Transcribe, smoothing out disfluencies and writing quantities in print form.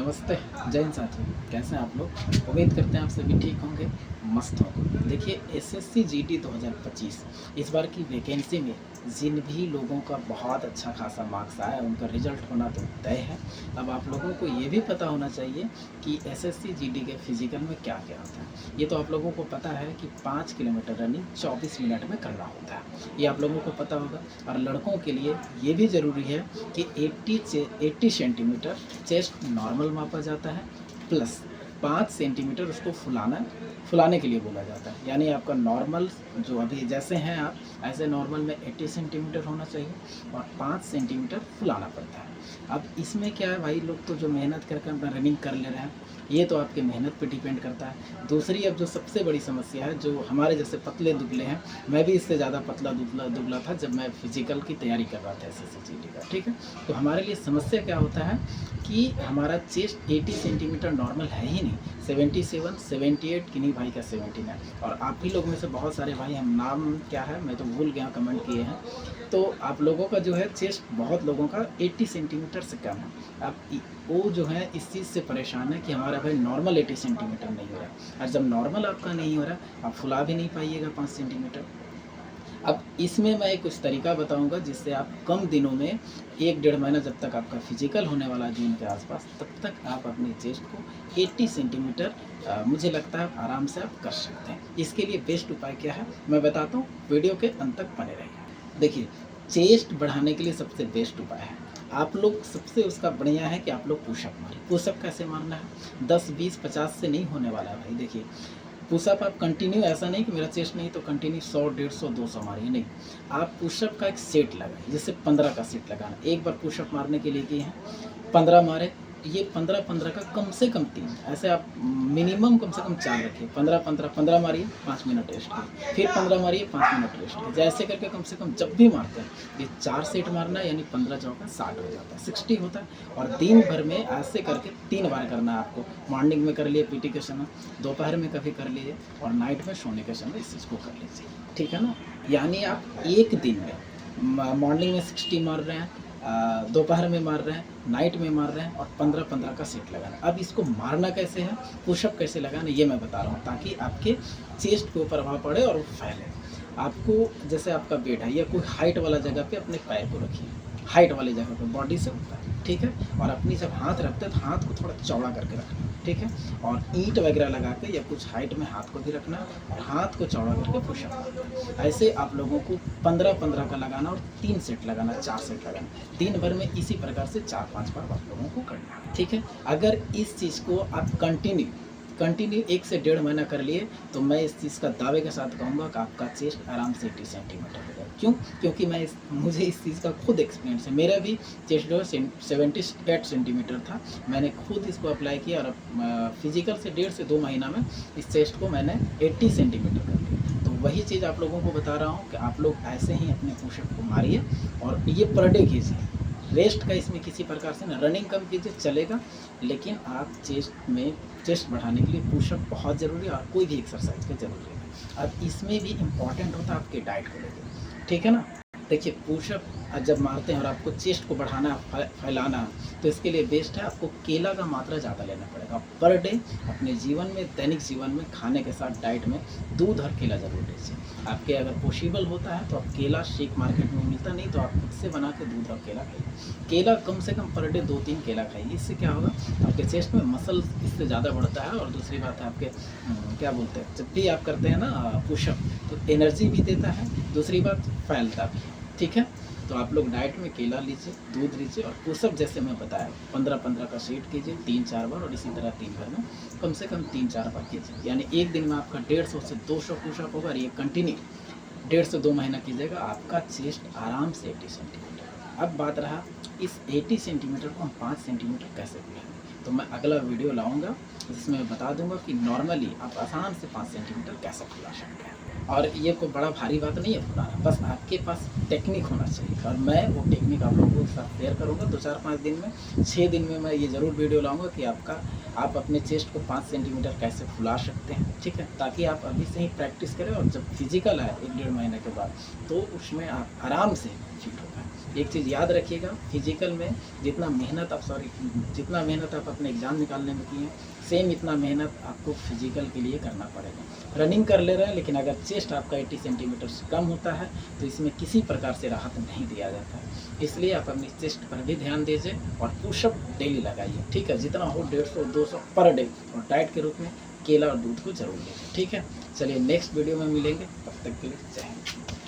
नमस्ते, जय हिंद साथियों। कैसे हैं आप लोग? उम्मीद करते हैं आप सभी ठीक होंगे, मस्त होंगे। देखिए एसएससी जीडी 2025 इस बार की वैकेंसी में जिन भी लोगों का बहुत अच्छा खासा मार्क्स आया है उनका रिजल्ट होना तो तय है। अब आप लोगों को ये भी पता होना चाहिए कि एसएससी जीडी के फिजिकल में क्या-क्या होता है। ये तो आप लोगों को पता है कि 5 किलोमीटर रनिंग 24 मिनट में करना होता है। ये आप लोगों को पता होगा और लड़कों के लिए ये भी ज़रूरी है कि 80 सेंटीमीटर चेस्ट नॉर्मल मापा जाता है प्लस 5 सेंटीमीटर उसको फुलाने के लिए बोला जाता है। यानी आपका नॉर्मल जो अभी जैसे हैं आप ऐसे नॉर्मल में 80 सेंटीमीटर होना चाहिए और 5 सेंटीमीटर फुलाना पड़ता है। अब इसमें क्या है भाई, लोग तो जो मेहनत करके अपना रनिंग कर ले रहे हैं, ये तो आपके मेहनत पे डिपेंड करता है। दूसरी अब जो सबसे बड़ी समस्या है, जो हमारे जैसे पतले दुबले हैं, मैं भी इससे ज़्यादा पतला दुबला था जब मैं फिजिकल की तैयारी कर रहा था एसएससी जीडी का, ठीक है। तो हमारे लिए समस्या क्या होता है कि हमारा चेस्ट 80 सेंटीमीटर नॉर्मल है ही नहीं, 77, 78 किन्हीं भाई का 79। और आप ही लोग में से बहुत सारे भाई, हम नाम क्या है मैं तो भूल गया, कमेंट किए हैं। तो आप लोगों का जो है चेस्ट बहुत लोगों का 80 सेंटीमीटर से कम है। अब वो जो है इस चीज़ से परेशान है कि हमारा भाई नॉर्मल 80 सेंटीमीटर नहीं हो रहा, और जब नॉर्मल आपका नहीं हो रहा आप फुला भी नहीं पाइएगा 5 सेंटीमीटर। अब इसमें मैं कुछ तरीका बताऊंगा जिससे आप कम दिनों में 1-1.5 महीना जब तक आपका फिजिकल होने वाला है जून के आसपास, तब तक आप अपने चेस्ट को 80 सेंटीमीटर मुझे लगता है आराम से आप कर सकते हैं। इसके लिए बेस्ट उपाय क्या है मैं बताता हूँ, वीडियो के अंत तक बने रहिए। देखिए चेस्ट बढ़ाने के लिए सबसे बेस्ट उपाय है, आप लोग सबसे उसका बढ़िया है कि आप लोग पुशअप मारें। पुशअप कैसे मारना है, 10, 20, 50 से नहीं होने वाला है भाई। देखिए पुशअप आप कंटिन्यू, ऐसा नहीं कि मेरा चेस्ट नहीं तो कंटिन्यू 100, 150, 200 मारिए, नहीं। आप पुशअप का एक सेट लगाएं, जैसे 15 का सेट लगाना। एक बार पुशअप मारने के लिए किए हैं 15 मारे, ये 15-15 का कम से कम 3, ऐसे आप मिनिमम कम से कम 4 रखिए। 15-15 मारिए, 5 मिनट रेस्ट कीजिए, फिर 15 मारिए, 5 मिनट रेस्ट कीजिए। ऐसे करके कम से कम जब भी मारते हैं ये 4 सेट मारना है, यानी 15 चौका 60 हो जाता है, 60 होता है। और दिन भर में ऐसे करके 3 बार करना है आपको। मॉर्निंग में कर लिए पीटी के समय, दोपहर में कभी कर लीजिए और नाइट में सोने के समय इस चीज़ को कर लीजिए, ठीक है ना। यानी आप एक दिन में मॉर्निंग में 60 मार रहे हैं, दोपहर में मार रहे हैं, नाइट में मार रहे हैं और 15-15 का सेट लगाना। अब इसको मारना कैसे है, पुशअप कैसे लगाना, ये मैं बता रहा हूँ ताकि आपके चेस्ट के ऊपर प्रभाव पड़े और वो फैले। आपको जैसे आपका बेड है या कोई हाइट वाला जगह पे अपने पैर को रखिए, हाइट वाली जगह पे बॉडी से ऊपर, ठीक है। और अपनी जब हाथ रखते हैं तो हाथ को थोड़ा चौड़ा करके रखना, ठीक है। और ईंट वगैरह लगा के या कुछ हाइट में हाथ को भी रखना और हाथ को चौड़ा करके पुशअप करना। ऐसे आप लोगों को 15-15 का लगाना और 3 सेट लगाना, 4 सेट लगाना। दिन भर में इसी प्रकार से 4-5 बार आप लोगों को करना है, ठीक है। अगर इस चीज़ को आप कंटिन्यू 1 से 1.5 महीना कर लिए तो मैं इस चीज़ का दावे के साथ कहूँगा कि आपका चेस्ट आराम से 80 सेंटीमीटर हो जाए। क्यों? क्योंकि मुझे इस चीज़ का खुद एक्सपीरियंस है। मेरा भी चेस्ट जो है 78 सेंटीमीटर था। मैंने खुद इसको अप्लाई किया और फिजिकल से 1.5 से 2 महीना में इस चेस्ट को मैंने 80 सेंटीमीटर कर लिया। तो वही चीज़ आप लोगों को बता रहा हूँ कि आप लोग ऐसे ही अपने पुशअप को मारिए और ये पर डे कीजिए। रेस्ट का इसमें किसी प्रकार से ना, रनिंग कम कीजिए चलेगा, लेकिन आप चेस्ट बढ़ाने के लिए पुशअप बहुत ज़रूरी है और कोई भी एक्सरसाइज का ज़रूरी है। अब इसमें भी इम्पॉर्टेंट होता है आपके डाइट को लेकर, ठीक है ना। देखिए पुशअप जब मारते हैं और आपको चेस्ट को बढ़ाना फैलाना, तो इसके लिए बेस्ट है आपको केला का मात्रा ज़्यादा लेना पड़ेगा। पर डे अपने जीवन में, दैनिक जीवन में खाने के साथ डाइट में दूध और केला ज़रूर लीजिए। आपके अगर पॉसिबल होता है तो आप केला शेक मार्केट में मिलता, नहीं तो आप खुद से बना के दूध और केला खाइए। केला कम से कम पर डे 2-3 केला खाइए। इससे क्या होगा, आपके चेस्ट में मसल इससे ज़्यादा बढ़ता है। और दूसरी बात है आपके क्या बोलते हैं, जब भी आप करते हैं ना पुशअप तो एनर्जी भी देता है, दूसरी बात फैलता भी, ठीक है। तो आप लोग डाइट में केला लीजिए, दूध लीजिए और पुशअप जैसे मैं बताया 15-15 का सेट कीजिए 3-4 बार, और इसी तरह दिन भर में कम से कम 3-4 बार कीजिए। यानी एक दिन में आपका 150 से 200 पुशअप होगा और ये कंटिन्यू 1.5 से 2 महीना कीजिएगा, आपका चेस्ट आराम से 80 सेंटीमीटर। अब बात रहा इस 80 सेंटीमीटर को हम 5 सेंटीमीटर कैसे बढ़ाएं, तो मैं अगला वीडियो लाऊंगा जिसमें मैं बता दूंगा कि नॉर्मली आप आसान से 5 सेंटीमीटर कैसे फुला सकते हैं। और ये कोई बड़ा भारी बात नहीं है फुलाना, बस आपके पास टेक्निक होना चाहिए। और मैं वो टेक्निक आप लोगों के साथ शेयर करूँगा 2-4-5 दिन में, 6 दिन में मैं ये ज़रूर वीडियो लाऊंगा कि आप अपने चेस्ट को 5 सेंटीमीटर कैसे फुला सकते हैं, ठीक है। ताकि आप अभी से ही प्रैक्टिस करें और जब फिजिकल है 1-1.5 महीने के बाद तो उसमें आप आराम से बेनिफिट होता है। एक चीज़ याद रखिएगा, फिजिकल में जितना मेहनत आप अपने एग्ज़ाम निकालने में किए, सेम इतना मेहनत आपको फिजिकल के लिए करना पड़ेगा। रनिंग कर ले रहे हैं, लेकिन अगर चेस्ट आपका 80 सेंटीमीटर से कम होता है तो इसमें किसी प्रकार से राहत नहीं दिया जाता है। इसलिए आप अपनी चेस्ट पर भी ध्यान दीजिए और पुशअप डेली लगाइए, ठीक है, जितना हो 150-200 पर डे, और डाइट के रूप में केला और दूध को जरूर लीजिए, ठीक है। चलिए नेक्स्ट वीडियो में मिलेंगे, तब तक के लिए जय हिंद।